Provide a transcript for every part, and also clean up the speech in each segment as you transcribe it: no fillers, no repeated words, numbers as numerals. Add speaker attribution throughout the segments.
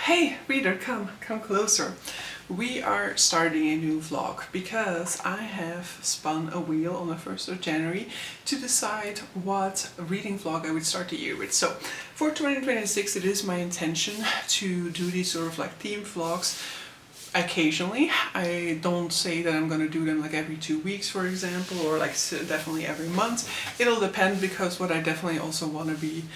Speaker 1: Hey reader, come closer. We are starting a new vlog because I have spun a wheel on the 1st of January to decide what reading vlog I would start the year with. So for 2026 it is my intention to do these sort of like theme vlogs occasionally. I don't say that I'm gonna do them like every 2 weeks, for example, or like definitely every month. It'll depend, because what I definitely also want to be,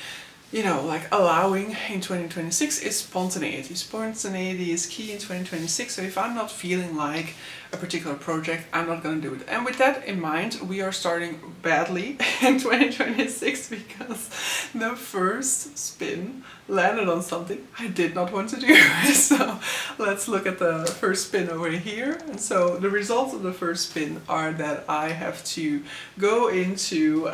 Speaker 1: you know, like allowing in 2026 is spontaneity. Spontaneity is key in 2026, so if I'm not feeling like a particular project, I'm not going to do it. And with that in mind, we are starting badly in 2026 because the first spin landed on something I did not want to do. So let's look at the first spin over here. And so the results of the first spin are that I have to go into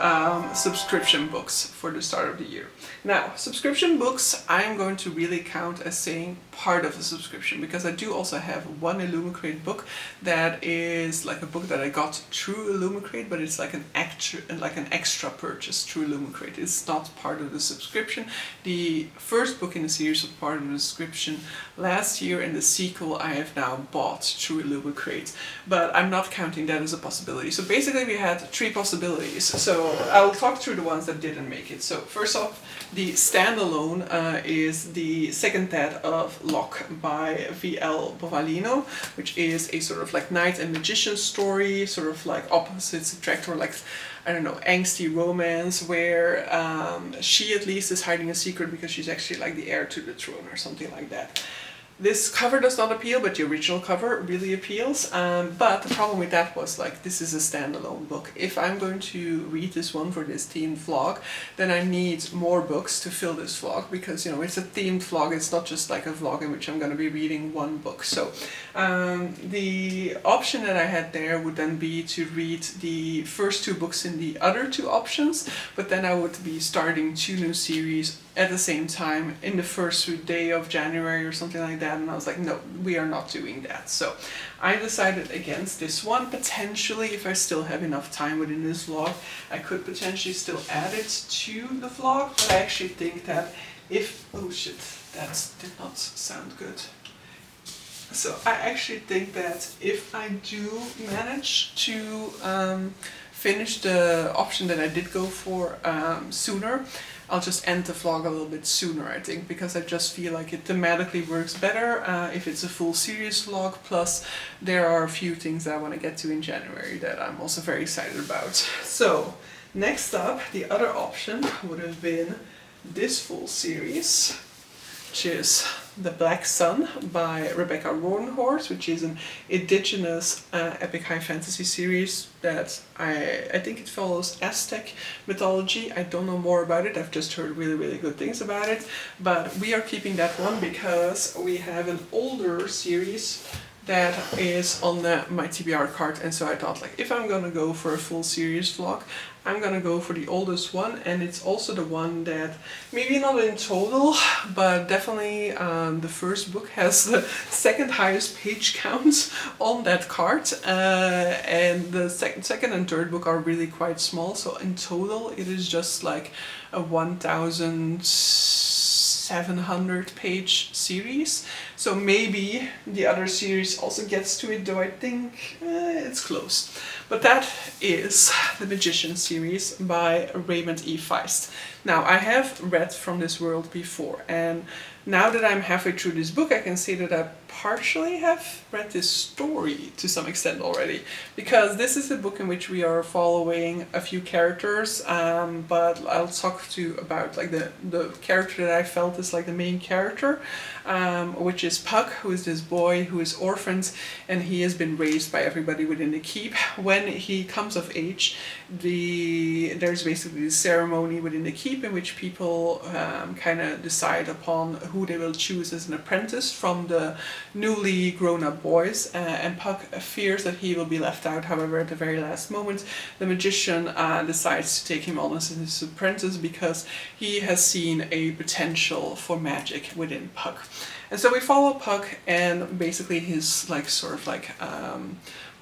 Speaker 1: subscription books for the start of the year. Now, subscription books I'm going to really count as saying part of a subscription, because I do also have one Illumicrate book that is like a book that I got through Illumicrate, but it's like an extra purchase through Illumicrate. It's not part of the subscription. The first book in the series was part of the subscription last year, and the sequel I have now bought through Illumicrate, but I'm not counting that as a possibility. So basically we had 3 possibilities. So I'll talk through the ones that didn't make it. So first off, the standalone is the second death of Locke by V.L. Bovalino, which is a sort of like knight and magician story, sort of like opposites attract, or like, I don't know, angsty romance where she at least is hiding a secret because she's actually like the heir to the throne or something like that. This cover does not appeal, but the original cover really appeals. But the problem with that was, like, this is a standalone book. If I'm going to read this one for this themed vlog, then I need more books to fill this vlog, because, you know, it's a themed vlog. It's not just like a vlog in which I'm going to be reading one book. So the option that I had there would then be to read the first 2 books in the other 2 options, but then I would be starting 2 new series at the same time in the first day of January or something like that, and I was like, no, we are not doing that. So I decided against this one. Potentially, if I still have enough time within this vlog, I could potentially still add it to the vlog, but I actually think that if, oh shit, that did not sound good. So I actually think that if I do manage to finish the option that I did go for sooner, I'll just end the vlog a little bit sooner, I think, because I just feel like it thematically works better if it's a full series vlog. Plus, there are a few things that I want to get to in January that I'm also very excited about. So, next up, the other option would have been this full series, which is The Black Sun by Rebecca Roanhorse, which is an indigenous epic high fantasy series that I think it follows Aztec mythology. I don't know more about it, I've just heard really good things about it, but we are keeping that one because we have an older series that is on my TBR card, and so I thought, like, if I'm gonna go for a full series vlog, I'm gonna go for the oldest one, and it's also the one that, maybe not in total, but definitely the first book has the second highest page count on that card, and the second and third book are really quite small, so in total it is just like a 1,700 page series. So maybe the other series also gets to it, though I think it's close. But that is the Magician series by Raymond E. Feist. Now, I have read From This World before, and now that I'm halfway through this book, I can say that I partially have read this story to some extent already, because this is a book in which we are following a few characters, but I'll talk about like the character that I felt is like the main character, which is Puck, who is this boy who is orphaned, and he has been raised by everybody within the keep. When he comes of age, there's basically this ceremony within the keep in which people kind of decide upon who they will choose as an apprentice from the newly grown-up boys, and Puck fears that he will be left out. However, at the very last moment, the magician decides to take him on as his apprentice because he has seen a potential for magic within Puck. And so we follow Puck and basically his like sort of like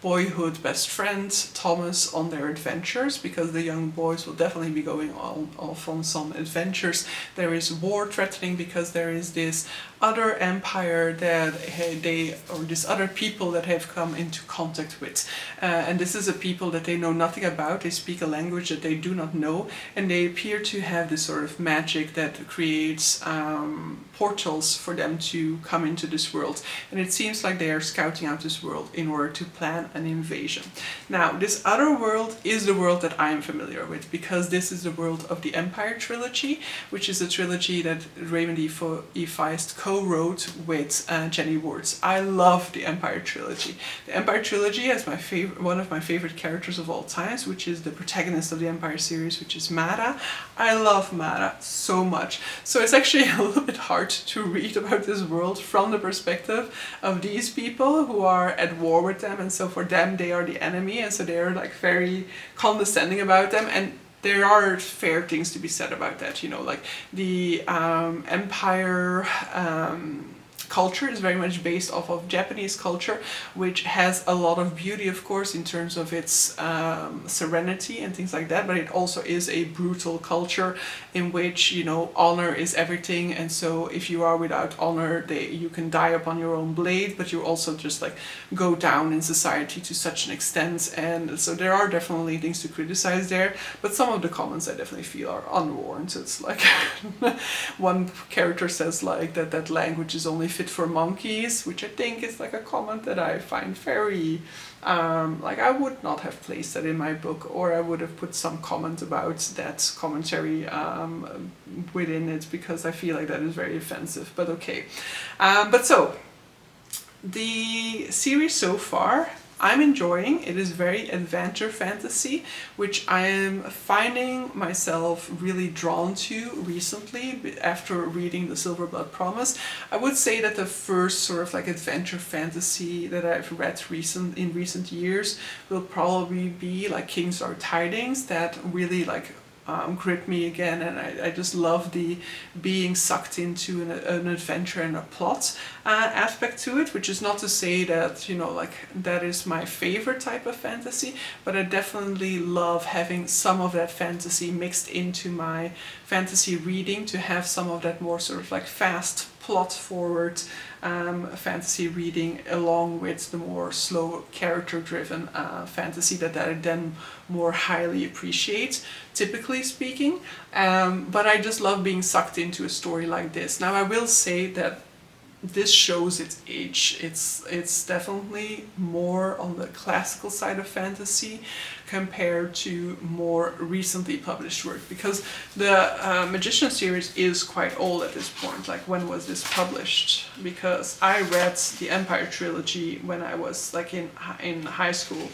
Speaker 1: boyhood best friend Thomas on their adventures, because the young boys will definitely be going off on some adventures. There is war threatening because there is this other empire that these other people that have come into contact with, and this is a people that they know nothing about. They speak a language that they do not know, and they appear to have this sort of magic that creates portals for them to come into this world, and it seems like they are scouting out this world in order to plan an invasion. Now, this other world is the world that I am familiar with, because this is the world of the Empire Trilogy, which is a trilogy that Raymond E. Feist co-wrote with Jenny Wards. I love the Empire Trilogy. The Empire Trilogy has one of my favorite characters of all times, which is the protagonist of the Empire series, which is Mara. I love Mara so much. So it's actually a little bit hard to read about this world from the perspective of these people who are at war with them, and so for them they are the enemy, and so they're like very condescending about them. And there are fair things to be said about that, you know, like the Empire culture is very much based off of Japanese culture, which has a lot of beauty, of course, in terms of its serenity and things like that, but it also is a brutal culture in which, you know, honor is everything, and so if you are without honor, you can die upon your own blade, but you also just like go down in society to such an extent. And so there are definitely things to criticize there, but some of the comments I definitely feel are unwarranted. It's like one character says like that language is only fit for monkeys, which I think is like a comment that I find very like I would not have placed that in my book, or I would have put some comment about that commentary within it, because I feel like that is very offensive, but okay. But so the series so far I'm enjoying. It is very adventure fantasy, which I am finding myself really drawn to recently after reading The Silver Blood Promise. I would say that the first sort of like adventure fantasy that I've read in recent years will probably be like Kingstar Tidings, that really like grip me again, and I just love the being sucked into an adventure and a plot aspect to it, which is not to say that, you know, like that is my favorite type of fantasy, but I definitely love having some of that fantasy mixed into my fantasy reading, to have some of that more sort of like fast plot forward fantasy reading along with the more slow character driven fantasy that I then more highly appreciate, typically speaking. But I just love being sucked into a story like this. Now I will say that this shows its age. It's definitely more on the classical side of fantasy compared to more recently published work, because the Magician series is quite old at this point. Like, when was this published? Because I read the Empire Trilogy when I was like in high school.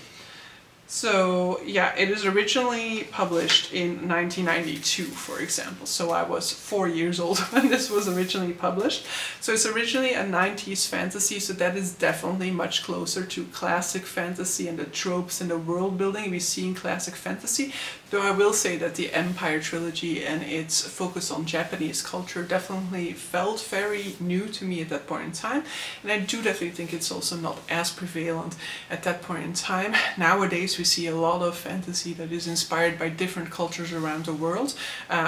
Speaker 1: So yeah, it is originally published in 1992, for example. So I was 4 years old when this was originally published. So it's originally a 90s fantasy, so that is definitely much closer to classic fantasy and the tropes and the world building we see in classic fantasy. Though I will say that the Empire Trilogy and its focus on Japanese culture definitely felt very new to me at that point in time. And I do definitely think it's also not as prevalent at that point in time. Nowadays we see a lot of fantasy that is inspired by different cultures around the world,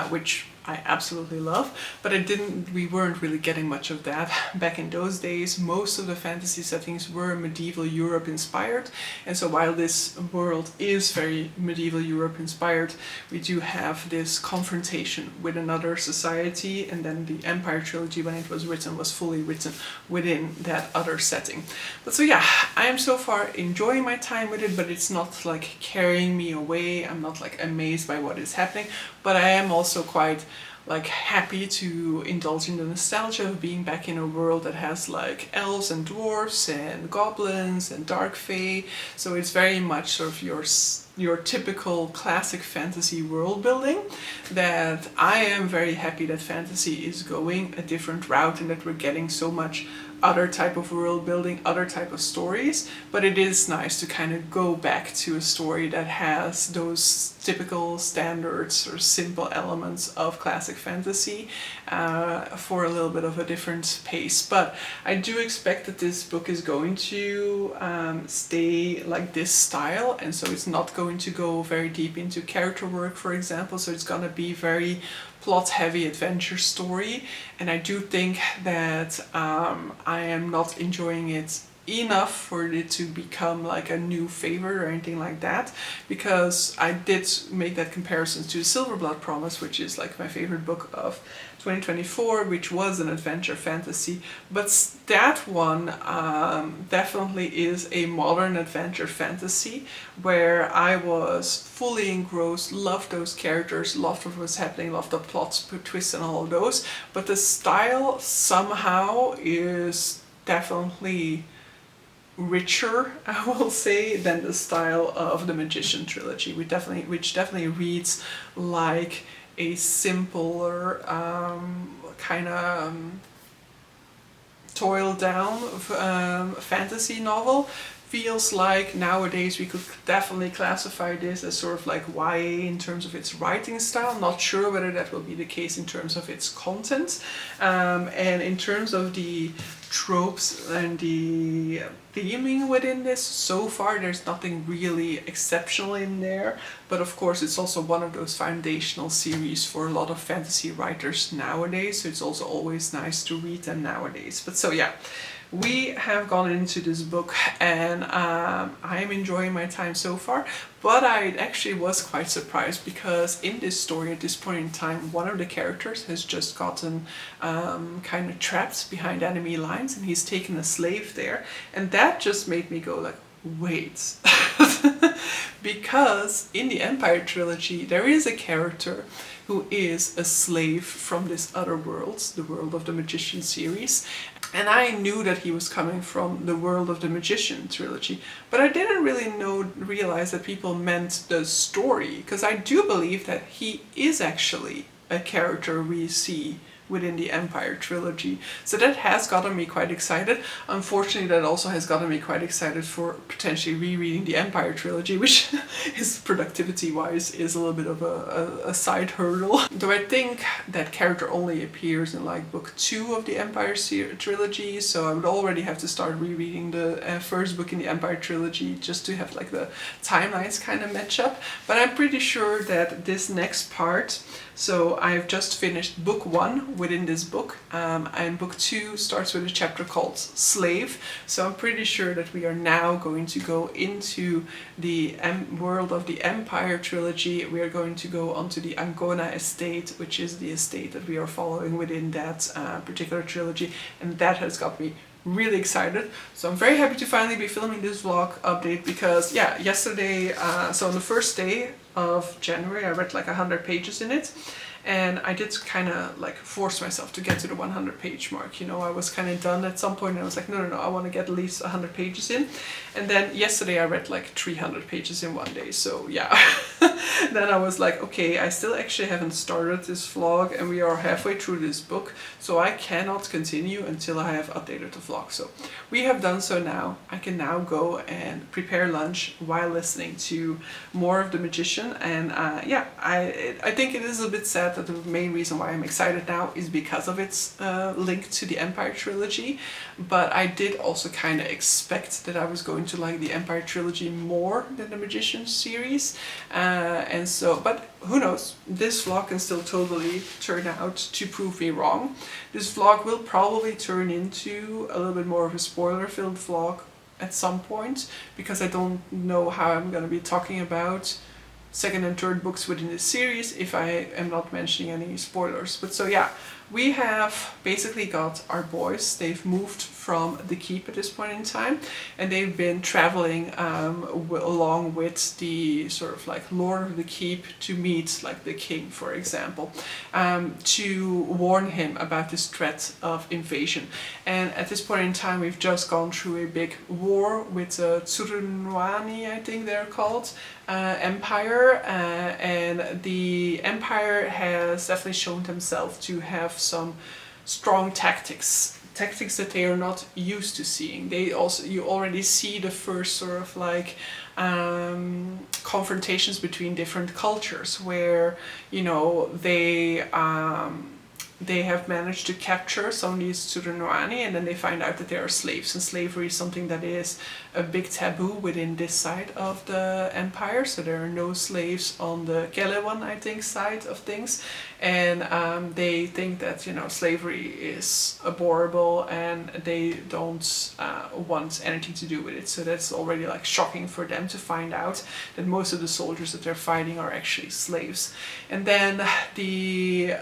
Speaker 1: which I absolutely love, but we weren't really getting much of that back in those days. Most of the fantasy settings were medieval Europe inspired, and so while this world is very medieval Europe inspired, we do have this confrontation with another society, and then the Empire Trilogy, when it was written, was fully written within that other setting. But so yeah, I am so far enjoying my time with it, but it's not like carrying me away. I'm not like amazed by what is happening, but I am also quite like happy to indulge in the nostalgia of being back in a world that has like elves and dwarves and goblins and dark fae. So it's very much sort of your your typical classic fantasy world building, that I am very happy that fantasy is going a different route and that we're getting so much other type of world building, other type of stories. But it is nice to kind of go back to a story that has those typical standards or simple elements of classic fantasy for a little bit of a different pace. But I do expect that this book is going to stay like this style, and so it's not going to go very deep into character work, for example. So it's gonna be very plot heavy adventure story, and I do think that I am not enjoying it enough for it to become like a new favorite or anything like that, because I did make that comparison to Silverblood Promise, which is like my favorite book of 2024, which was an adventure fantasy, but that one definitely is a modern adventure fantasy where I was fully engrossed, loved those characters, loved what was happening, loved the plots, twists and all of those, but the style somehow is definitely richer, I will say, than the style of the Magician Trilogy, which definitely reads like a simpler kind of toiled down fantasy novel. Feels like nowadays we could definitely classify this as sort of like YA in terms of its writing style. Not sure whether that will be the case in terms of its content. And in terms of the tropes and the theming within this, so far there's nothing really exceptional in there. But of course it's also one of those foundational series for a lot of fantasy writers nowadays. So it's also always nice to read them nowadays. But so yeah. We have gone into this book and I am enjoying my time so far, but I actually was quite surprised because in this story at this point in time, one of the characters has just gotten kind of trapped behind enemy lines and he's taken a slave there, and that just made me go like, wait. Because in the Empire Trilogy there is a character who is a slave from this other world, the world of the Magician series. And I knew that he was coming from the world of the Magician Trilogy, but I didn't really realize that people meant the story, because I do believe that he is actually a character we see within the Empire Trilogy. So that has gotten me quite excited. Unfortunately, that also has gotten me quite excited for potentially rereading the Empire Trilogy, which is productivity-wise is a little bit of a side hurdle. Though I think that character only appears in like book 2 of the Empire Trilogy, so I would already have to start rereading the first book in the Empire Trilogy just to have like the timelines kind of match up. But I'm pretty sure that this next part, so I've just finished book 1 within this book, and book 2 starts with a chapter called Slave. So I'm pretty sure that we are now going to go into the world of the Empire Trilogy. We are going to go onto the Angona estate, which is the estate that we are following within that particular trilogy, and that has got me really excited. So I'm very happy to finally be filming this vlog update because yeah, yesterday, so on the first day of January, I read like 100 pages in it, and I did kind of like force myself to get to the 100 page mark. You know, I was kind of done at some point and I was like, no, I want to get at least 100 pages in. And then yesterday I read like 300 pages in one day. So yeah, then I was like, okay, I still actually haven't started this vlog and we are halfway through this book. So I cannot continue until I have updated the vlog. So we have done so now. I can now go and prepare lunch while listening to more of The Magician. And yeah, I think it is a bit sad that the main reason why I'm excited now is because of its link to the Empire Trilogy. But I did also kind of expect that I was going to like the Empire Trilogy more than the Magician series. And so, but who knows, this vlog can still totally turn out to prove me wrong. This vlog will probably turn into a little bit more of a spoiler-filled vlog at some point, because I don't know how I'm going to be talking about second and third books within this series if I am not mentioning any spoilers. But so yeah, we have basically got our boys. They've moved from the keep at this point in time, and they've been traveling along with the sort of like lord of the keep to meet like the king, for example, to warn him about this threat of invasion. And at this point in time, we've just gone through a big war with Tsurunwani, I think they're called, empire, and the empire has definitely shown themselves to have some strong tactics that they are not used to seeing. You already see the first sort of like confrontations between different cultures, where they have managed to capture some of these Tsurunwani, and then they find out that they are slaves, and slavery is something that is a big taboo within this side of the empire. So there are no slaves on the Kelewan, I think, side of things, and they think that slavery is abhorrible, and they don't want anything to do with it. So that's already like shocking for them to find out that most of the soldiers that they're fighting are actually slaves. And then the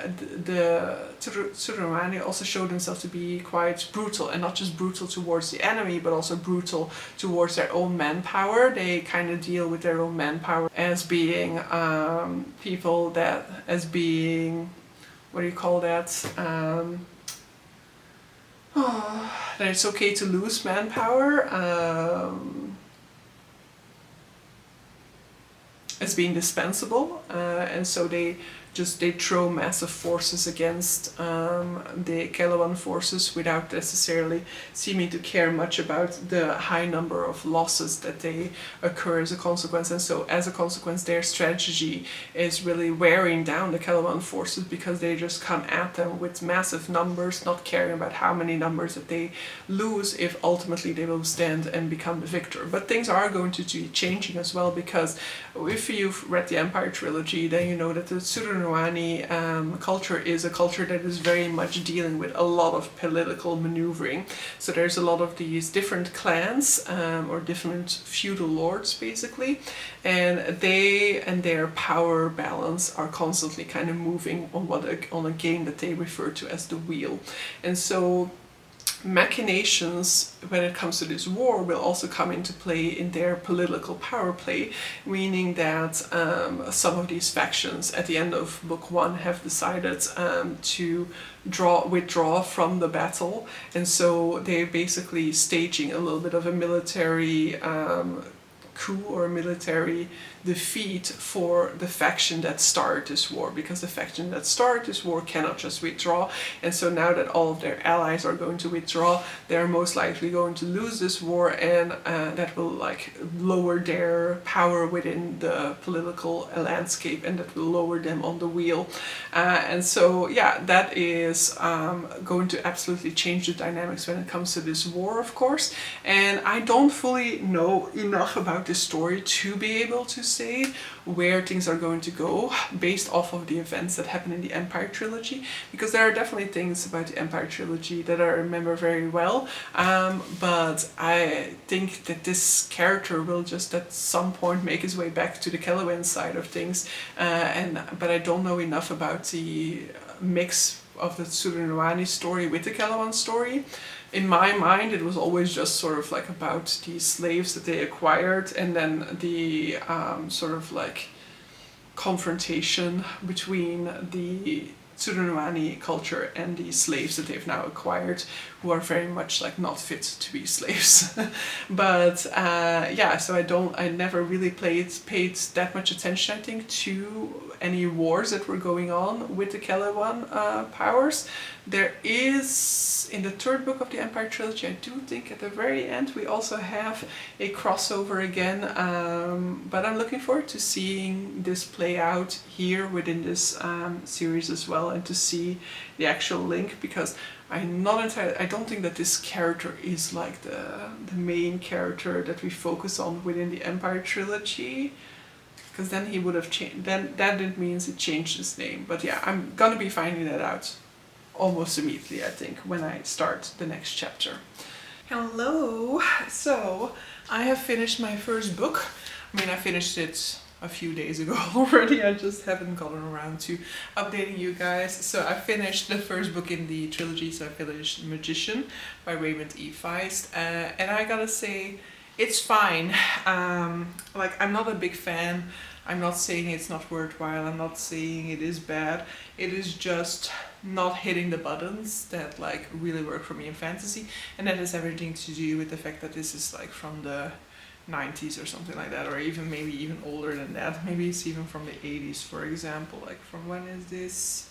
Speaker 1: Tsurunwani also show themselves to be quite brutal, and not just brutal towards the enemy, but also brutal towards their own manpower. They kind of deal with their own manpower as being people that, as being, what do you call that? That it's okay to lose manpower, as being dispensable, and so they throw massive forces against the Kelewan forces without necessarily seeming to care much about the high number of losses that they occur as a consequence. And so as a consequence, their strategy is really wearing down the Kelewan forces, because they just come at them with massive numbers, not caring about how many numbers that they lose, if ultimately they will stand and become the victor. But things are going to be changing as well, because if you've read the Empire Trilogy, then you know that the Tsurunwani culture is a culture that is very much dealing with a lot of political maneuvering. So there's a lot of these different clans, or different feudal lords basically, and they and their power balance are constantly kind of moving on a game that they refer to as the wheel. And so machinations when it comes to this war will also come into play in their political power play, meaning that some of these factions at the end of book 1 have decided to withdraw from the battle, and so they're basically staging a little bit of a military coup or a military defeat for the faction that started this war, because the faction that started this war cannot just withdraw. And so now that all of their allies are going to withdraw, they're most likely going to lose this war, and that will like lower their power within the political landscape, and that will lower them on the wheel. And so yeah, that is going to absolutely change the dynamics when it comes to this war, of course. And I don't fully know enough about this story to be able to say where things are going to go based off of the events that happen in the Empire Trilogy, because there are definitely things about the Empire Trilogy that I remember very well, but I think that this character will just at some point make his way back to the Kelewan side of things, but I don't know enough about the mix of the Tsurunwani story with the Kelewan story. In my mind, it was always just sort of like about the slaves that they acquired, and then the sort of like confrontation between the Tsurunwani culture and the slaves that they've now acquired, who are very much like not fit to be slaves. But yeah, so I never really paid that much attention, I think, to any wars that were going on with the Kelewan powers. There is, in the third book of the Empire Trilogy, I do think at the very end we also have a crossover again, but I'm looking forward to seeing this play out here within this series as well, and to see the actual link, because I don't think that this character is like the main character that we focus on within the Empire Trilogy, because then he would have changed, then that means it changed his name. But yeah, I'm gonna be finding that out almost immediately, I think, when I start the next chapter. Hello! So, I have finished my first book. I mean, I finished it a few days ago already. I just haven't gotten around to updating you guys. So I finished the first book in the trilogy, so I finished Magician by Raymond E. Feist, and I gotta say, it's fine. Like, I'm not a big fan. I'm not saying it's not worthwhile, I'm not saying it is bad. It is just not hitting the buttons that like really work for me in fantasy, and that has everything to do with the fact that this is like from the 90s or something like that, or even maybe even older than that. Maybe it's even from the 80s, for example. Like, from when is this?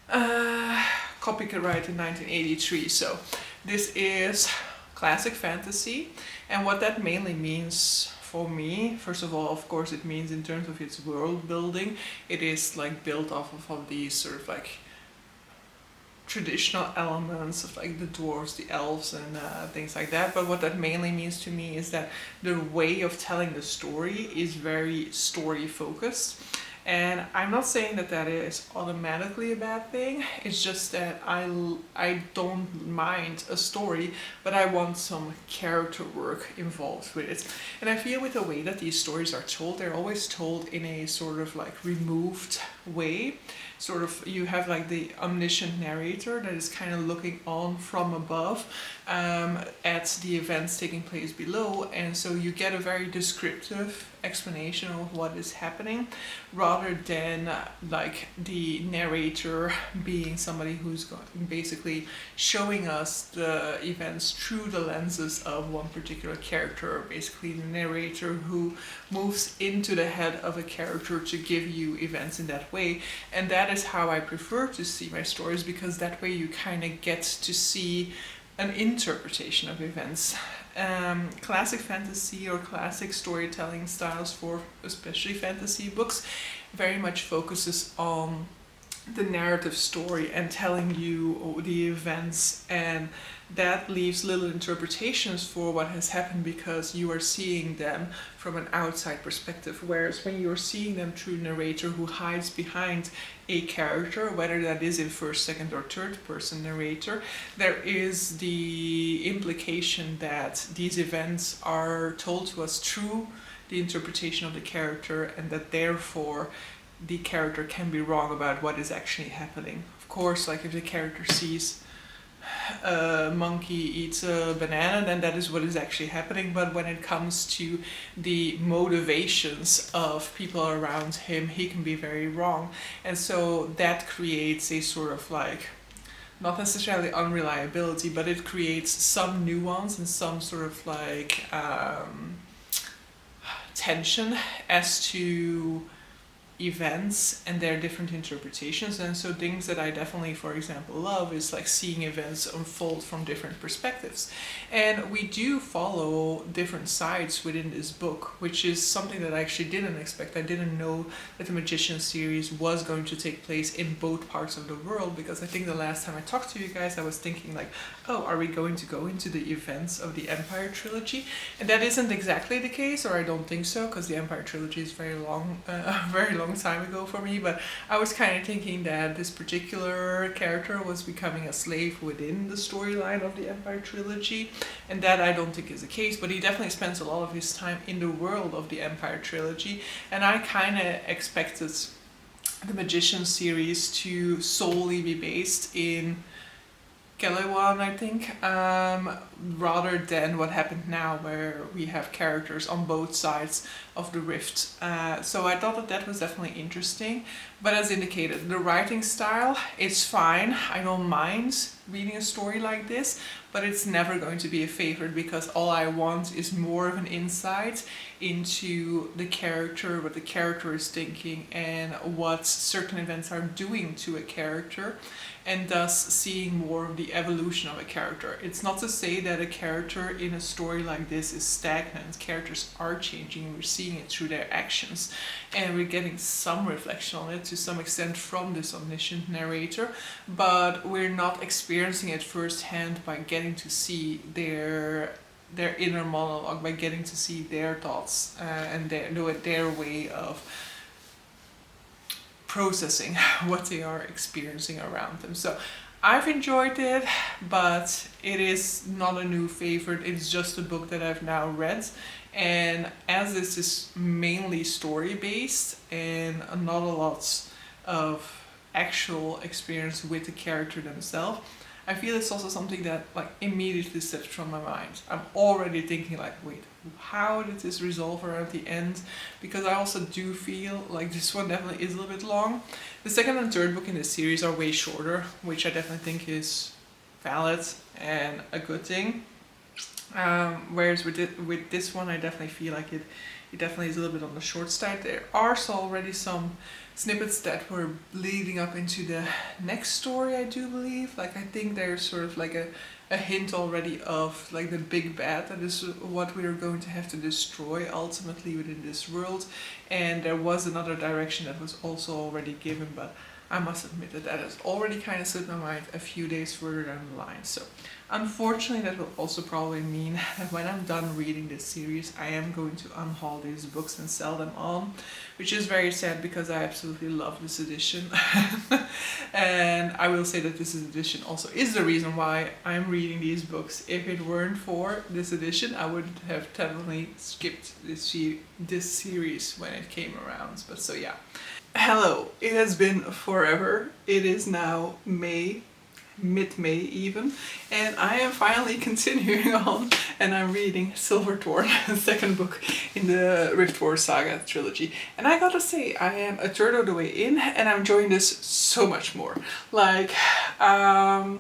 Speaker 1: Copyright in 1983. So this is classic fantasy, and what that mainly means for me, first of all, of course, it means in terms of its world building, it is like built off of these sort of like traditional elements of like the dwarves, the elves, and things like that. But what that mainly means to me is that the way of telling the story is very story focused. And I'm not saying that that is automatically a bad thing. It's just that I don't mind a story, but I want some character work involved with it. And I feel with the way that these stories are told, they're always told in a sort of like removed way. Sort of, you have like the omniscient narrator that is kind of looking on from above at the events taking place below, and so you get a very descriptive explanation of what is happening, rather than like the narrator being somebody who's basically showing us the events through the lenses of one particular character, or basically the narrator who moves into the head of a character to give you events in that way. And that is how I prefer to see my stories, because that way you kind of get to see an interpretation of events. Classic fantasy or classic storytelling styles for especially fantasy books very much focuses on the narrative story and telling you the events, and that leaves little interpretations for what has happened because you are seeing them from an outside perspective. Whereas when you're seeing them through a narrator who hides behind a character, whether that is in first, second, or third person narrator, there is the implication that these events are told to us through the interpretation of the character, and that therefore the character can be wrong about what is actually happening. Of course, like if the character sees a monkey eats a banana, then that is what is actually happening. But when it comes to the motivations of people around him, he can be very wrong. And so that creates a sort of like, not necessarily unreliability, but it creates some nuance and some sort of like tension as to events and their different interpretations. And so things that I definitely, for example, love is like seeing events unfold from different perspectives. And we do follow different sides within this book, which is something that I actually didn't expect. I didn't know that the Magician series was going to take place in both parts of the world, because I think the last time I talked to you guys I was thinking like, oh, are we going to go into the events of the Empire Trilogy? And that isn't exactly the case, or I don't think so, because the Empire Trilogy is very long time ago for me. But I was kind of thinking that this particular character was becoming a slave within the storyline of the Empire Trilogy, and that I don't think is the case. But he definitely spends a lot of his time in the world of the Empire Trilogy, and I kind of expected the Magician series to solely be based in Kellewan, I think, rather than what happened now, where we have characters on both sides of the rift. So I thought that that was definitely interesting. But as indicated, the writing style, it's fine. I don't mind reading a story like this, but it's never going to be a favorite, because all I want is more of an insight into the character, what the character is thinking, and what certain events are doing to a character, and thus seeing more of the evolution of a character. It's not to say that a character in a story like this is stagnant. Characters are changing, we're seeing it through their actions, and we're getting some reflection on it to some extent from this omniscient narrator, but we're not experiencing it firsthand by getting to see their inner monologue, by getting to see their thoughts and their way of processing what they are experiencing around them. So I've enjoyed it, but it is not a new favorite. It's just a book that I've now read. And as this is mainly story based and not a lot of actual experience with the character themselves, I feel it's also something that like immediately slips from my mind. I'm already thinking like, wait, how did this resolve around the end? Because I also do feel like this one definitely is a little bit long. The second and third book in this series are way shorter, which I definitely think is valid and a good thing. Whereas with this one, I definitely feel like it definitely is a little bit on the short side. There are already some snippets that were leading up into the next story, I do believe. Like I think there's sort of like a hint already of like the big bad that is what we are going to have to destroy ultimately within this world. And there was another direction that was also already given, but I must admit that that has already kind of slipped my mind a few days further down the line. So unfortunately that will also probably mean that when I'm done reading this series, I am going to unhaul these books and sell them on, which is very sad because I absolutely love this edition. And I will say that this edition also is the reason why I'm reading these books. If it weren't for this edition, I would have definitely skipped this series when it came around. But so yeah. Hello, it has been forever. It is now May, mid-May even, and I am finally continuing on and I'm reading Silverthorn, the second book in the Riftwar Saga trilogy. And I gotta say, I am a third of the way in and I'm enjoying this so much more. Like, I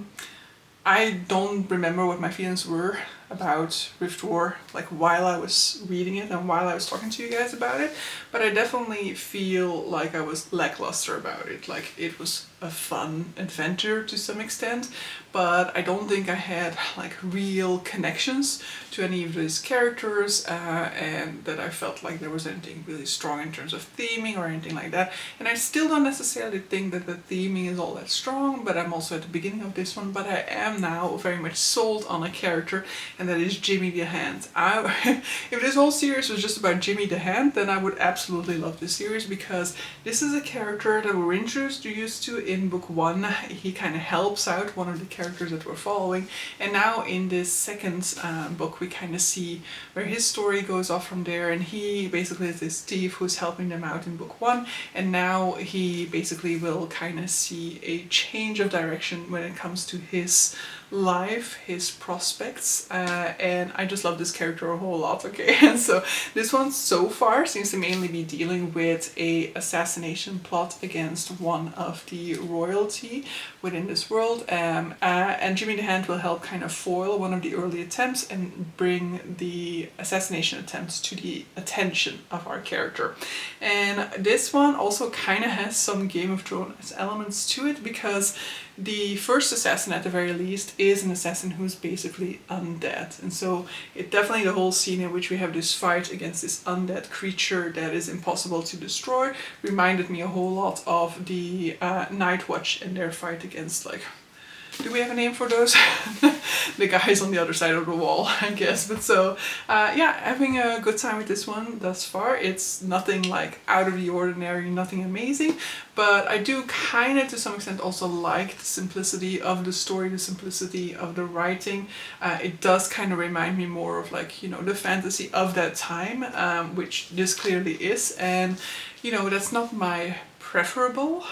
Speaker 1: don't remember what my feelings were about Riftwar like while I was reading it and while I was talking to you guys about it, but I definitely feel like I was lackluster about it. Like it was a fun adventure to some extent, but I don't think I had like real connections to any of these characters, and that I felt like there was anything really strong in terms of theming or anything like that. And I still don't necessarily think that the theming is all that strong, but I'm also at the beginning of this one, but I am now very much sold on a character, and that is Jimmy the Hand. If this whole series was just about Jimmy the Hand, then I would absolutely love this series, because this is a character that we're introduced to in book one. He kind of helps out one of the characters that we're following, and now in this second book we kind of see where his story goes off from there, and he basically is this thief who's helping them out in book one, and now he basically will kind of see a change of direction when it comes to his life, his prospects, and I just love this character a whole lot, okay? And so this one so far seems to mainly be dealing with a assassination plot against one of the royalty within this world, and Jimmy the Hand will help kind of foil one of the early attempts and bring the assassination attempts to the attention of our character. And this one also kind of has some Game of Thrones elements to it, because the first assassin at the very least is an assassin who's basically undead. And so it definitely, the whole scene in which we have this fight against this undead creature that is impossible to destroy reminded me a whole lot of the Night Watch and their fight against, like, do we have a name for those? The guys on the other side of the wall, I guess. But so, yeah, having a good time with this one thus far. It's nothing like out of the ordinary, nothing amazing, but I do kind of to some extent also like the simplicity of the story, the simplicity of the writing. It does kind of remind me more of, like, you know, the fantasy of that time, which this clearly is. And, you know, that's not my preferable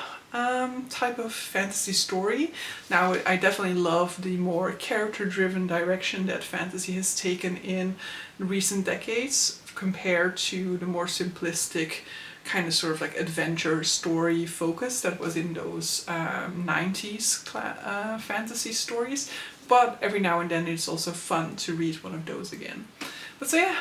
Speaker 1: type of fantasy story. Now, I definitely love the more character-driven direction that fantasy has taken in recent decades compared to the more simplistic kind of sort of like adventure story focus that was in those 90s fantasy stories. But every now and then it's also fun to read one of those again. But so yeah,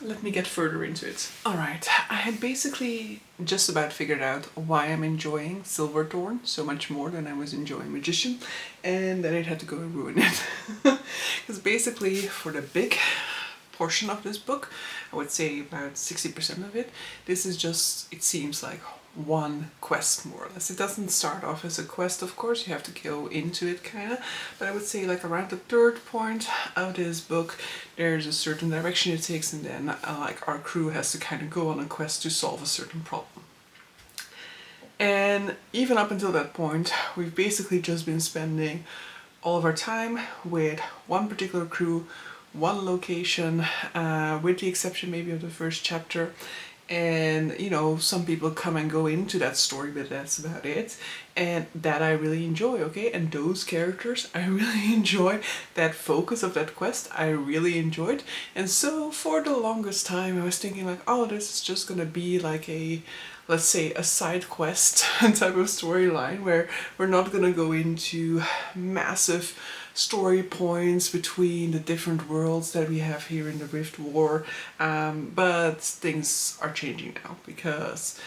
Speaker 1: let me get further into it. Alright, I had basically just about figured out why I'm enjoying Silverthorn so much more than I was enjoying Magician, and then it had to go and ruin it. Because basically, for the big portion of this book, I would say about 60% of it, this is just, it seems like one quest more or less. It doesn't start off as a quest, of course, you have to go into it kind of, but I would say like around the third point of this book there's a certain direction it takes, and then like our crew has to kind of go on a quest to solve a certain problem. And even up until that point, we've basically just been spending all of our time with one particular crew, one location, with the exception maybe of the first chapter. And you know, some people come and go into that story, but that's about it. And that I really enjoy, okay? And those characters, I really enjoy. That focus of that quest, I really enjoyed. And so for the longest time, I was thinking like, oh, this is just gonna be like a, let's say, a side quest type of storyline where we're not gonna go into massive story points between the different worlds that we have here in the Rift War, but things are changing now because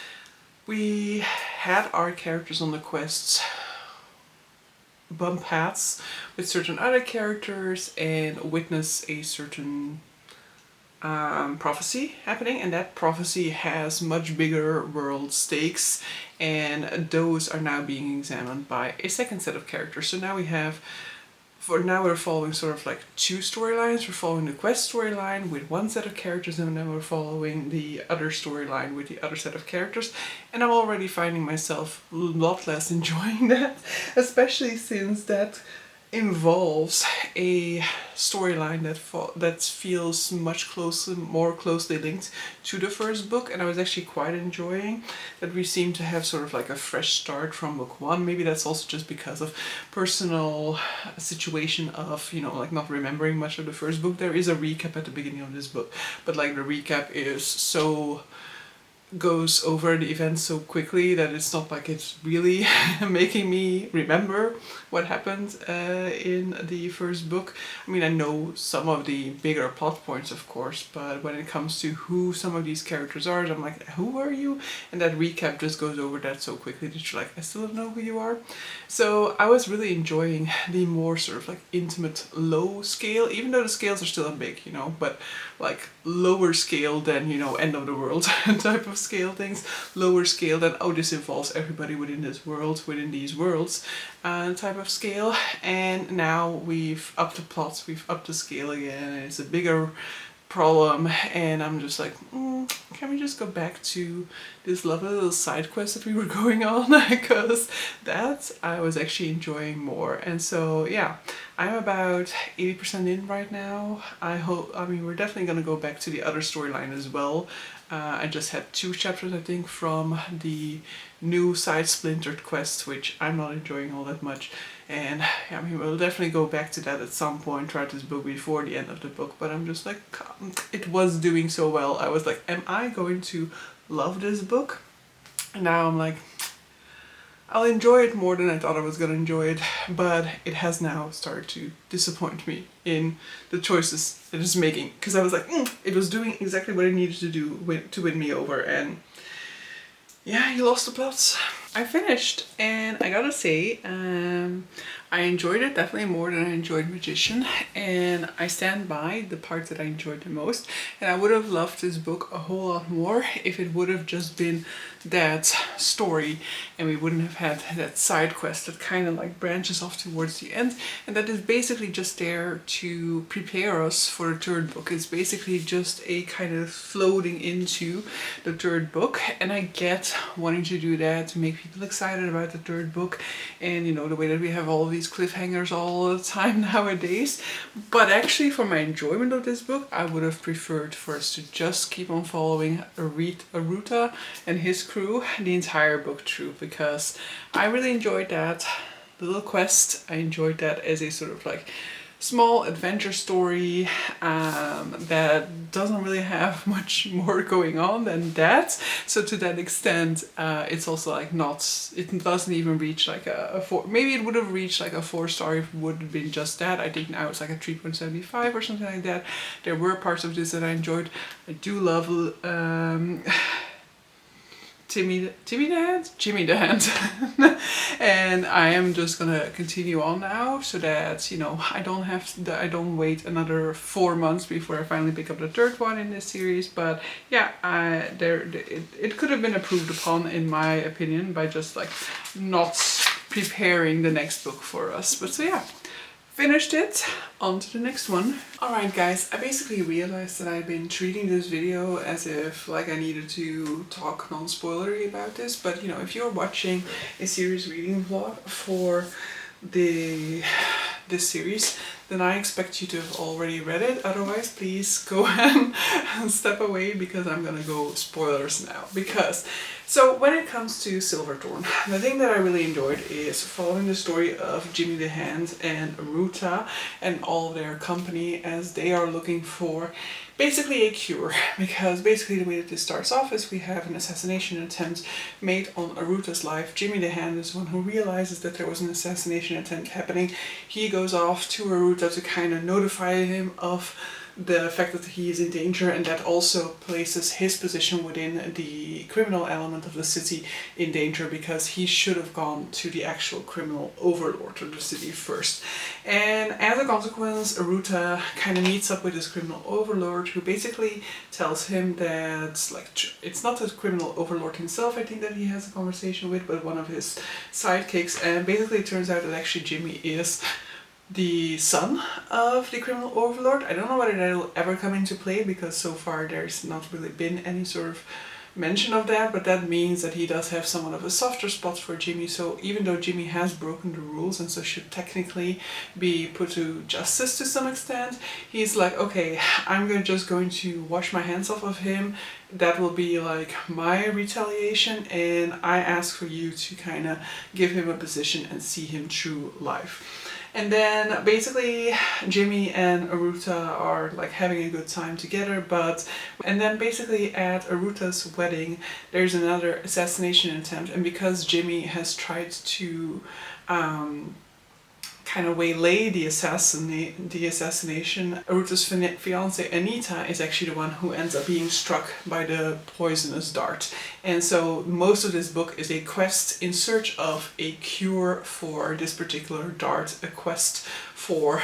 Speaker 1: we had our characters on the quests bump paths with certain other characters and witness a certain prophecy happening, and that prophecy has much bigger world stakes, and those are now being examined by a second set of characters. So now we have, for now we're following sort of like two storylines. We're following the quest storyline with one set of characters, and then we're following the other storyline with the other set of characters. And I'm already finding myself a lot less enjoying that, especially since that involves a storyline that feels much more closely linked to the first book, and I was actually quite enjoying that we seem to have sort of like a fresh start from book one. Maybe that's also just because of personal situation of, you know, like not remembering much of the first book. There is a recap at the beginning of this book, but like the recap is so goes over the events so quickly that it's not like it's really making me remember what happened in the first book. I mean, I know some of the bigger plot points, of course, but when it comes to who some of these characters are, I'm like, who are you? And that recap just goes over that so quickly that you're like, I still don't know who you are. So I was really enjoying the more sort of like intimate, low scale, even though the scales are still big, you know, but like lower scale than, you know, end of the world type of scale things, lower scale than, oh, this involves everybody within this world, within these worlds, type of scale. And now we've upped the plots, we've upped the scale again, and it's a bigger problem, and I'm just like, can we just go back to this lovely little side quest that we were going on? Because that I was actually enjoying more. And so yeah, I'm about 80% in right now. I mean, we're definitely gonna go back to the other storyline as well. I just had 2 chapters, I think, from the new side splintered quest, which I'm not enjoying all that much. And I mean, we'll definitely go back to that at some point throughout this book before the end of the book, but I'm just like, it was doing so well. I was like, am I going to love this book? And now I'm like, I'll enjoy it more than I thought I was gonna enjoy it, but it has now started to disappoint me in the choices it is making, because I was like, it was doing exactly what it needed to do to win me over, and yeah, you lost the plots. I finished, and I gotta say, I enjoyed it definitely more than I enjoyed Magician, and I stand by the parts that I enjoyed the most. And I would have loved this book a whole lot more if it would have just been that story, and we wouldn't have had that side quest that kind of like branches off towards the end, and that is basically just there to prepare us for the third book. It's basically just a kind of floating into the third book, and I get wanting to do that to make people excited about the third book, and you know, the way that we have all these cliffhangers all the time nowadays. But actually, for my enjoyment of this book, I would have preferred for us to just keep on following Aruta and his crew the entire book through, because I really enjoyed that little quest. I enjoyed that as a sort of like small adventure story that doesn't really have much more going on than that. So to that extent, it's also like it doesn't even reach like a 4. Maybe it would have reached like a 4-star if it would have been just that. I think now it's like a 3.75 or something like that. There were parts of this that I enjoyed. I do love Jimmy the Hand. And I am just gonna continue on now, so that, you know, I don't wait another 4 months before I finally pick up the third one in this series. But yeah, it could have been improved upon, in my opinion, by just like not preparing the next book for us. But so yeah, finished it. On to the next one. Alright guys, I basically realized that I've been treating this video as if like I needed to talk non-spoilery about this, but you know, if you're watching a series reading vlog for this series, then I expect you to have already read it. Otherwise, please go and step away because I'm gonna go spoilers now. So when it comes to Silverthorn, the thing that I really enjoyed is following the story of Jimmy the Hand and Ruta and all their company as they are looking for basically a cure, because basically the way that this starts off is we have an assassination attempt made on Aruta's life. Jimmy the Hand is the one who realizes that there was an assassination attempt happening. He goes off to Aruta to kind of notify him of the fact that he is in danger, and that also places his position within the criminal element of the city in danger, because he should have gone to the actual criminal overlord of the city first. And as a consequence, Aruta kind of meets up with this criminal overlord, who basically tells him that, like, it's not the criminal overlord himself, I think, that he has a conversation with, but one of his sidekicks, and basically it turns out that actually Jimmy is the son of the criminal overlord. I don't know whether that will ever come into play, because so far there's not really been any sort of mention of that, but that means that he does have somewhat of a softer spot for Jimmy. So even though Jimmy has broken the rules and so should technically be put to justice to some extent, he's like, okay, I'm just going to wash my hands off of him. That will be like my retaliation, and I ask for you to kind of give him a position and see him through life. And then basically Jimmy and Aruta are like having a good time together, and then basically at Aruta's wedding there's another assassination attempt, and because Jimmy has tried to kind of waylay the assassination, Aruta's fiance Anita is actually the one who ends up being struck by the poisonous dart. And so most of this book is a quest in search of a cure for this particular dart, a quest for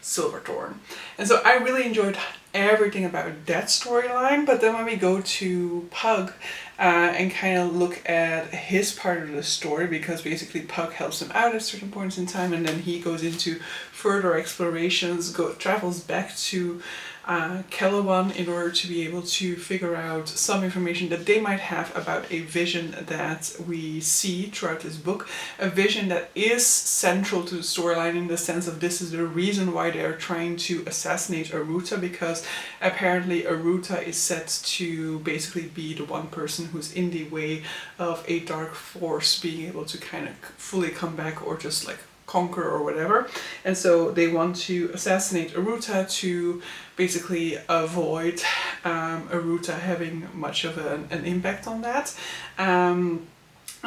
Speaker 1: Silverthorn. And so I really enjoyed everything about that storyline, but then when we go to Pug and kind of look at his part of the story, because basically Pug helps him out at certain points in time, and then he goes into further explorations, travels back to Calawan in order to be able to figure out some information that they might have about a vision that we see throughout this book, a vision that is central to the storyline in the sense of this is the reason why they are trying to assassinate Aruta, because apparently Aruta is set to basically be the one person who's in the way of a dark force being able to kind of fully come back or just like conquer or whatever. And so they want to assassinate Aruta to basically avoid Aruta having much of an impact on that. And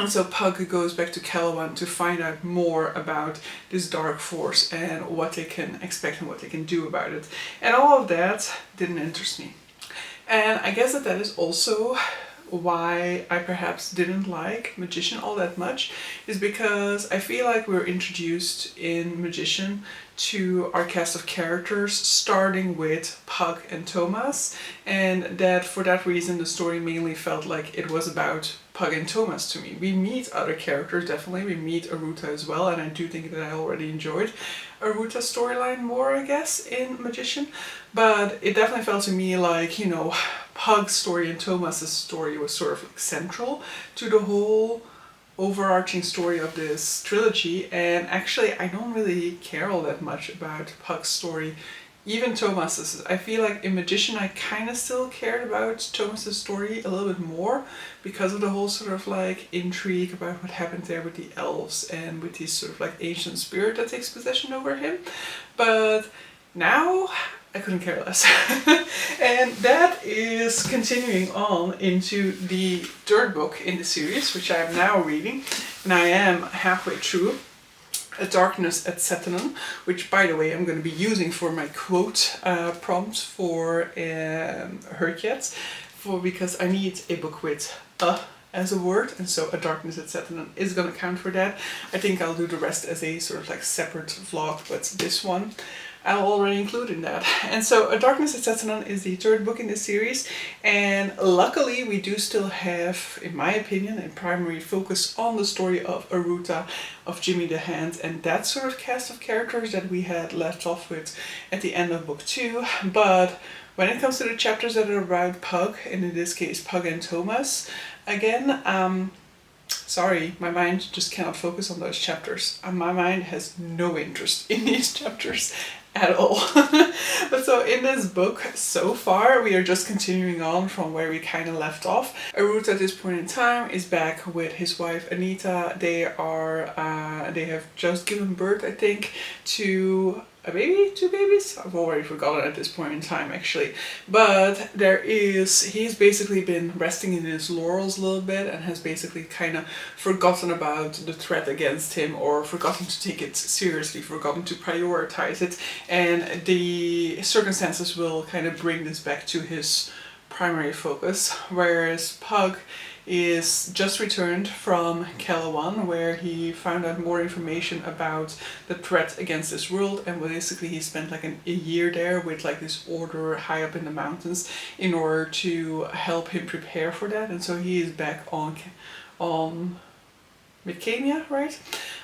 Speaker 1: so Pug goes back to Calawan to find out more about this dark force and what they can expect and what they can do about it. And all of that didn't interest me. And I guess that is also why I perhaps didn't like Magician all that much, is because I feel like we're introduced in Magician to our cast of characters starting with Pug and Thomas, and that for that reason the story mainly felt like it was about Pug and Thomas to me. We meet other characters, definitely, we meet Aruta as well, and I do think that I already enjoyed Aruta's storyline more, I guess, in Magician, but it definitely felt to me like, you know, Pug's story and Thomas's story was sort of like central to the whole overarching story of this trilogy, and actually I don't really care all that much about Pug's story, even Thomas's. I feel like in Magician I kind of still cared about Thomas's story a little bit more because of the whole sort of like intrigue about what happened there with the elves and with this sort of like ancient spirit that takes possession over him. But now I couldn't care less. And that is continuing on into the third book in the series, which I am now reading, and I am halfway through. A Darkness at Settenen, which by the way I'm going to be using for my quote prompts for Herkiets, because I need a book with as a word, and so A Darkness at Settenen is going to count for that. I think I'll do the rest as a sort of like separate vlog, but this one I'll already include in that. And so A Darkness at Setanon is the third book in this series, and luckily we do still have, in my opinion, a primary focus on the story of Aruta, of Jimmy the Hand, and that sort of cast of characters that we had left off with at the end of book 2. But when it comes to the chapters that are around Pug, and in this case Pug and Thomas, again, sorry, my mind just cannot focus on those chapters. My mind has no interest in these chapters at all. But so in this book, so far, we are just continuing on from where we kind of left off. Aruta at this point in time is back with his wife Anita. They have just given birth, I think, to a baby, 2 babies? I've already forgotten at this point in time, actually. But he's basically been resting in his laurels a little bit and has basically kind of forgotten about the threat against him, or forgotten to take it seriously, forgotten to prioritize it. And the circumstances will kind of bring this back to his primary focus, whereas Pug is just returned from Calawan, where he found out more information about the threat against this world, and basically he spent like a year there with like this order high up in the mountains in order to help him prepare for that. And so he is back on Micania, right?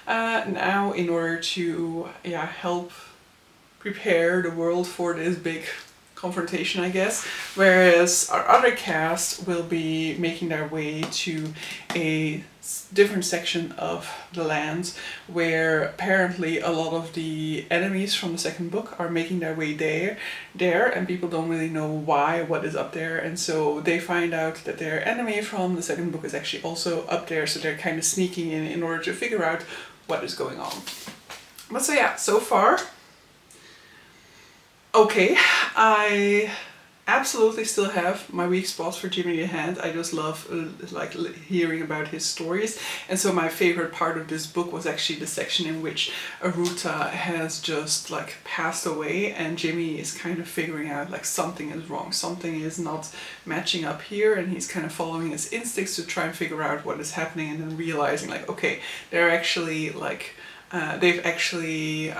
Speaker 1: Now in order to help prepare the world for this big confrontation, I guess, whereas our other cast will be making their way to a different section of the lands where apparently a lot of the enemies from the second book are making their way there, and people don't really know why, what is up there, and so they find out that their enemy from the second book is actually also up there, so they're kind of sneaking in order to figure out what is going on. But so yeah, so far okay. I absolutely still have my weak spots for Jimmy the Hand. I just love hearing about his stories, and so my favorite part of this book was actually the section in which Aruta has just like passed away and Jimmy is kind of figuring out like something is wrong, something is not matching up here, and he's kind of following his instincts to try and figure out what is happening, and then realizing like, okay, they're actually like they've actually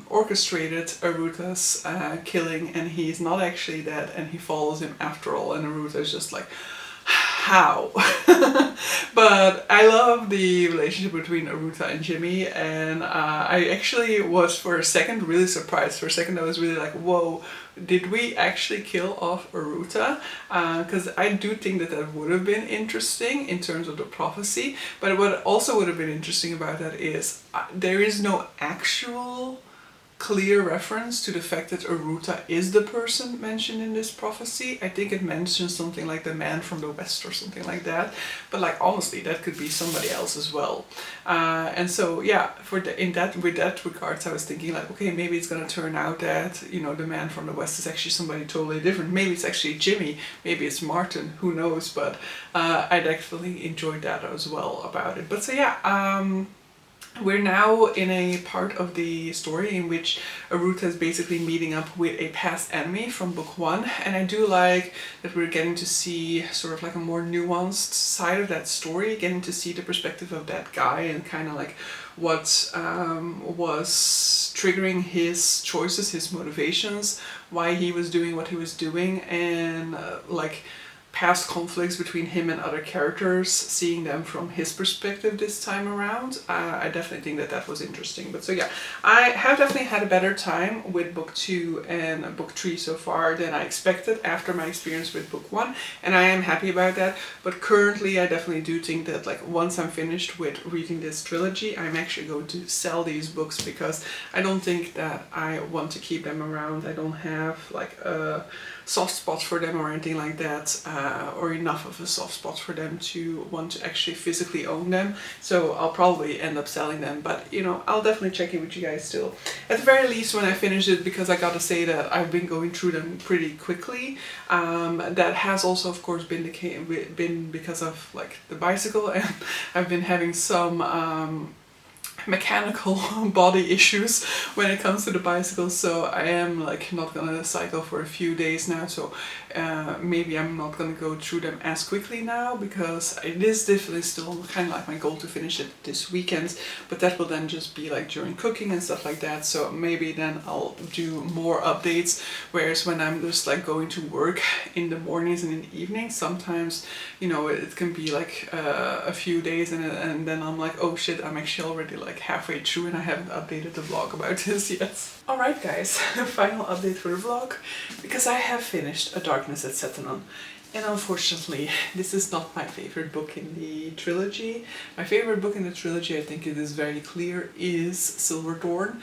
Speaker 1: orchestrated Aruta's killing, and he's not actually dead, and he follows him after all, and Aruta is just like, how? But I love the relationship between Aruta and Jimmy, and I actually was for a second really surprised. For a second I was really like, whoa, did we actually kill off Aruta? Because I do think that that would have been interesting in terms of the prophecy, but what also would have been interesting about that is there is no actual clear reference to the fact that Aruta is the person mentioned in this prophecy. I think it mentions something like the man from the west or something like that, but like honestly that could be somebody else as well. And so yeah, with that regards I was thinking like, okay, maybe it's gonna turn out that, you know, the man from the west is actually somebody totally different. Maybe it's actually Jimmy, maybe it's Martin, who knows, but I'd actually enjoyed that as well about it. But so yeah, we're now in a part of the story in which Aruta is basically meeting up with a past enemy from book 1, and I do like that we're getting to see sort of like a more nuanced side of that story, getting to see the perspective of that guy and kind of like what was triggering his choices, his motivations, why he was doing what he was doing, and like past conflicts between him and other characters, seeing them from his perspective this time around. I definitely think that that was interesting. But so yeah, I have definitely had a better time with book 2 and book 3 so far than I expected after my experience with book 1, and I am happy about that. But currently I definitely do think that like once I'm finished with reading this trilogy, I'm actually going to sell these books, because I don't think that I want to keep them around. I don't have like a soft spot for them or anything like that, or enough of a soft spot for them to want to actually physically own them. So I'll probably end up selling them, but you know, I'll definitely check in with you guys still. At the very least when I finish it, because I gotta say that I've been going through them pretty quickly. That has also of course been because of like the bicycle, and I've been having some mechanical body issues when it comes to the bicycle, so I am like not gonna cycle for a few days now, so maybe I'm not gonna go through them as quickly now, because it is definitely still kind of like my goal to finish it this weekend, but that will then just be like during cooking and stuff like that, so maybe then I'll do more updates, whereas when I'm just like going to work in the mornings and in the evenings, sometimes, you know, it can be like a few days and then I'm like, oh shit, I'm actually already like halfway through and I haven't updated the vlog about this yet. Alright guys, final update for the vlog, because I have finished A Darkness at Settanon. And unfortunately, this is not my favorite book in the trilogy. My favorite book in the trilogy, I think it is very clear, is Silverthorn,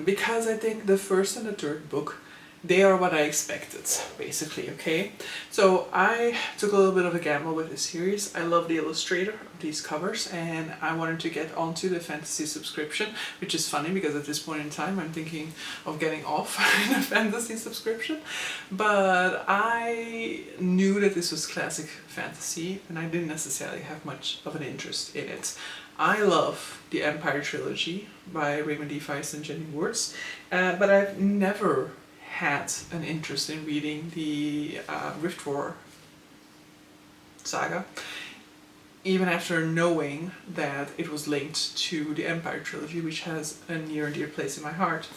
Speaker 1: because I think the first and the third book, they are what I expected, basically, okay? So I took a little bit of a gamble with this series. I love the illustrator of these covers and I wanted to get onto the fantasy subscription, which is funny because at this point in time I'm thinking of getting off the fantasy subscription. But I knew that this was classic fantasy and I didn't necessarily have much of an interest in it. I love the Empire Trilogy by Raymond D. Feist and Jenny Wirtz, but I've never had an interest in reading the Riftwar saga, even after knowing that it was linked to the Empire Trilogy, which has a near and dear place in my heart.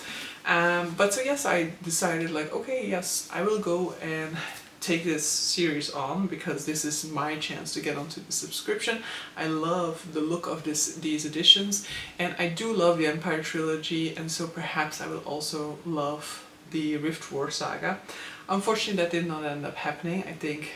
Speaker 1: But so yes, I decided like, okay, yes, I will go and take this series on, because this is my chance to get onto the subscription. I love the look of these editions, and I do love the Empire Trilogy, and so perhaps I will also love the Riftwar saga. Unfortunately, that did not end up happening. I think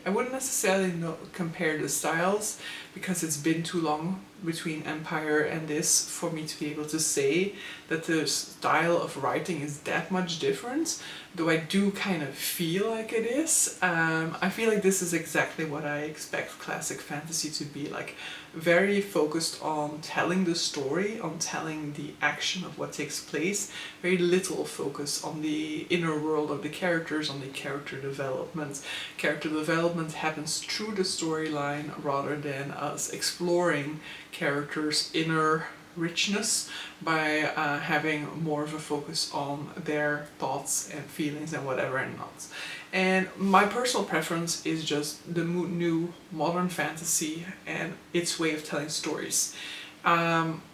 Speaker 1: I wouldn't necessarily compare the styles, because it's been too long between Empire and this for me to be able to say that the style of writing is that much different, though I do kind of feel like it is. I feel like this is exactly what I expect classic fantasy to be like. Very focused on telling the story, on telling the action of what takes place, very little focus on the inner world of the characters, on the character development. Character development happens through the storyline rather than us exploring characters' inner richness by having more of a focus on their thoughts and feelings and whatever and not. And my personal preference is just the new modern fantasy and its way of telling stories.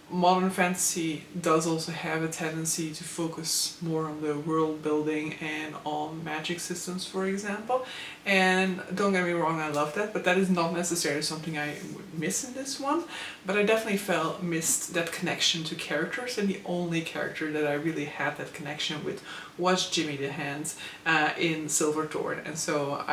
Speaker 1: Modern fantasy does also have a tendency to focus more on the world building and on magic systems, for example. And don't get me wrong, I love that, but that is not necessarily something I would miss in this one. But I definitely missed that connection to characters, and the only character that I really had that connection with was Jimmy the Hand in Silverthorn. And so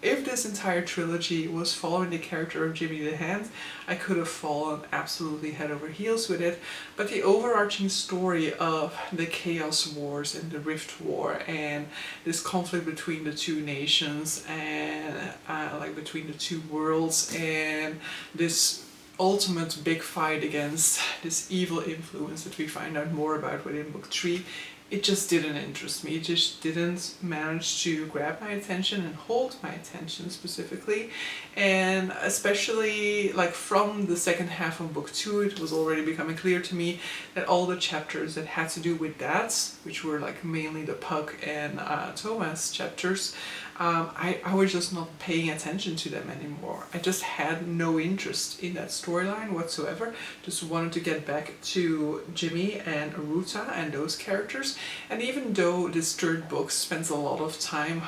Speaker 1: if this entire trilogy was following the character of Jimmy the Hand, I could have fallen absolutely head over heels with it. But the overarching story of the Chaos Wars and the Rift War and this conflict between the two nations and like between the two worlds, and this ultimate big fight against this evil influence that we find out more about within book 3, it just didn't interest me. It just didn't manage to grab my attention and hold my attention specifically. And especially like from the second half of book 2, it was already becoming clear to me that all the chapters that had to do with that, which were like mainly the Puck and Thomas chapters, I was just not paying attention to them anymore. I just had no interest in that storyline whatsoever. Just wanted to get back to Jimmy and Ruta and those characters. And even though this third book spends a lot of time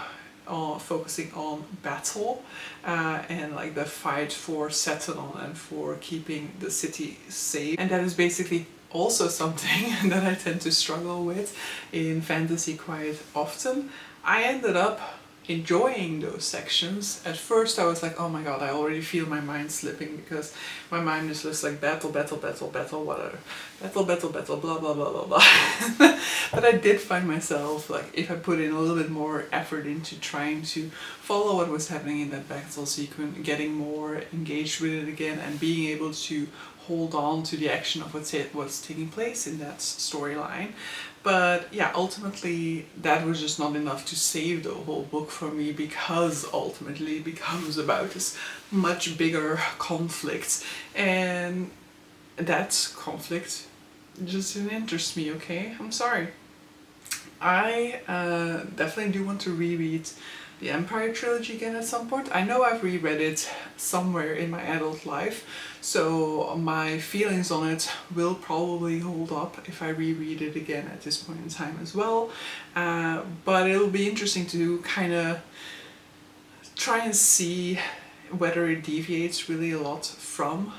Speaker 1: focusing on battle and like the fight for Settanon and for keeping the city safe, and that is basically also something that I tend to struggle with in fantasy quite often, I ended up enjoying those sections. At first I was like, oh my god, I already feel my mind slipping, because my mind is just like battle, battle, battle, battle, whatever. Battle, battle, battle, blah, blah, blah, blah, blah. But I did find myself, like, if I put in a little bit more effort into trying to follow what was happening in that battle sequence, getting more engaged with it again and being able to hold on to the action of what's taking place in that storyline. But yeah, ultimately that was just not enough to save the whole book for me, because ultimately it becomes about this much bigger conflict. And that conflict just didn't interest me, okay? I'm sorry. I definitely do want to reread the Empire Trilogy again at some point. I know I've reread it somewhere in my adult life, so my feelings on it will probably hold up if I reread it again at this point in time as well. But it'll be interesting to kind of try and see whether it deviates really a lot from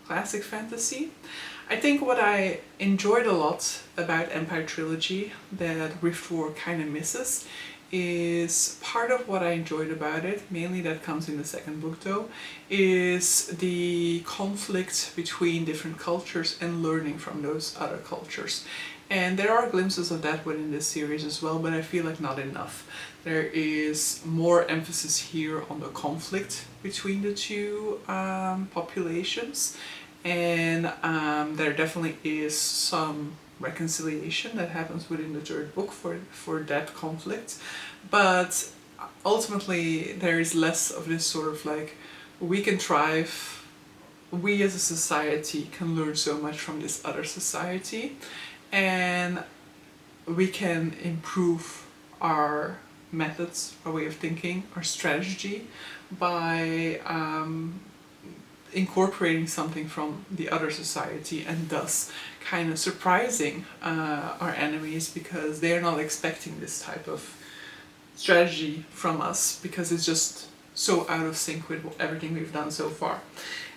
Speaker 1: classic fantasy. I think what I enjoyed a lot about Empire Trilogy that Riftwar kind of misses is part of what I enjoyed about it, mainly that comes in the second book though, is the conflict between different cultures and learning from those other cultures. And there are glimpses of that within this series as well, but I feel like not enough. There is more emphasis here on the conflict between the two populations, and there definitely is some reconciliation that happens within the third book for that conflict, but ultimately there is less of this sort of like, we can thrive, we as a society can learn so much from this other society, and we can improve our methods, our way of thinking, our strategy by incorporating something from the other society, and thus kind of surprising our enemies because they're not expecting this type of strategy from us because it's just so out of sync with everything we've done so far.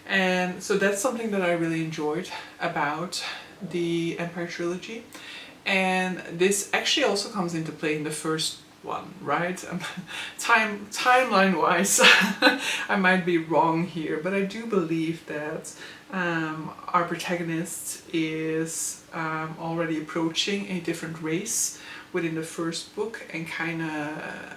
Speaker 1: And so that's something that I really enjoyed about the Empire Trilogy, and this actually also comes into play in the first one, right? Timeline wise I might be wrong here, but I do believe that our protagonist is already approaching a different race within the first book and kind of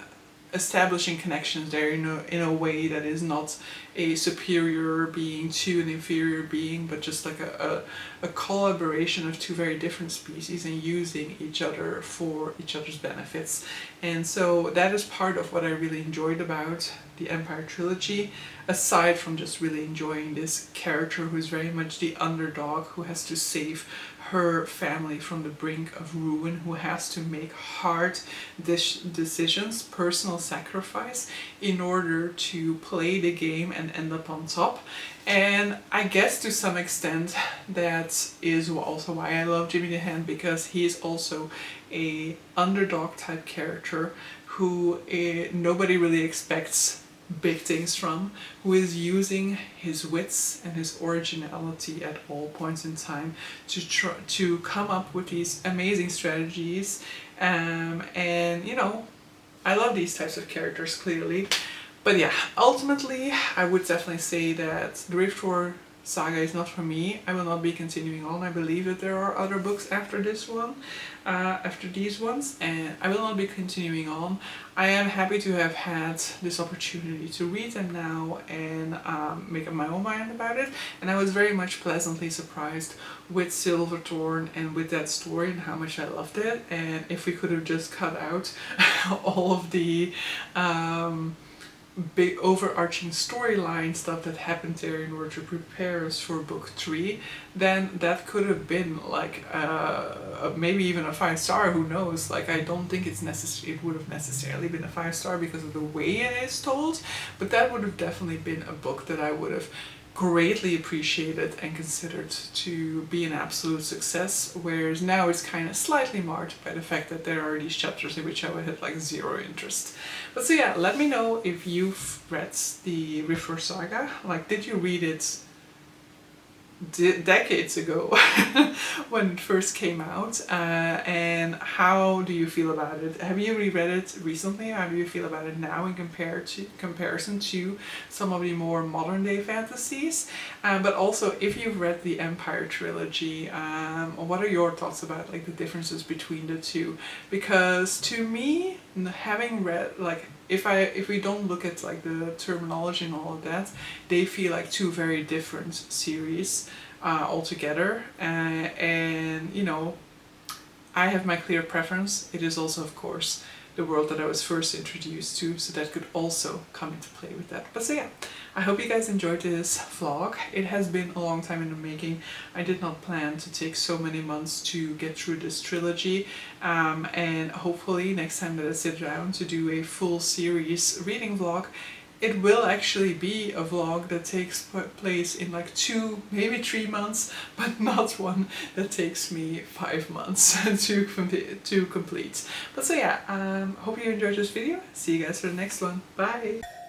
Speaker 1: establishing connections there in a way that is not a superior being to an inferior being, but just like a collaboration of two very different species and using each other for each other's benefits. And so that is part of what I really enjoyed about the Empire Trilogy, aside from just really enjoying this character who's very much the underdog, who has to save her family from the brink of ruin, who has to make hard decisions, personal sacrifice, in order to play the game and end up on top. And I guess to some extent that is also why I love Jimmy the Hand, because he is also a underdog type character who nobody really expects big things from, who is using his wits and his originality at all points in time to come up with these amazing strategies, and you know, I love these types of characters clearly. But yeah, ultimately I would definitely say that the Riftwar saga is not for me. I will not be continuing on. I believe that there are other books after this one, after these ones, and I will not be continuing on. I am happy to have had this opportunity to read them now and make up my own mind about it, and I was very much pleasantly surprised with Silverthorn and with that story and how much I loved it. And if we could have just cut out all of the big overarching storyline stuff that happened there in order to prepare us for book 3, then that could have been like maybe even a 5-star, who knows. Like, I don't think it's necessary, it would have necessarily been a 5-star because of the way it is told, but that would have definitely been a book that I would have greatly appreciated and considered to be an absolute success, whereas now it's kind of slightly marked by the fact that there are these chapters in which I would have like zero interest. But so yeah, let me know if you've read the Riftwar Saga. Like, did you read it decades ago when it first came out, and how do you feel about it? Have you reread it recently? How do you feel about it now in comparison to some of the more modern day fantasies? But also, if you've read the Empire Trilogy, what are your thoughts about like the differences between the two? Because to me, having read, like, if we don't look at like the terminology and all of that, they feel like two very different series altogether, and you know, I have my clear preference. It is also, of course, the world that I was first introduced to, so that could also come into play with that. But so yeah, I hope you guys enjoyed this vlog. It has been a long time in the making. I did not plan to take so many months to get through this trilogy, and hopefully next time that I sit down to do a full series reading vlog, it will actually be a vlog that takes place in like 2, maybe 3 months, but not one that takes me 5 months to complete. But so yeah, hope you enjoyed this video. See you guys for the next one. Bye!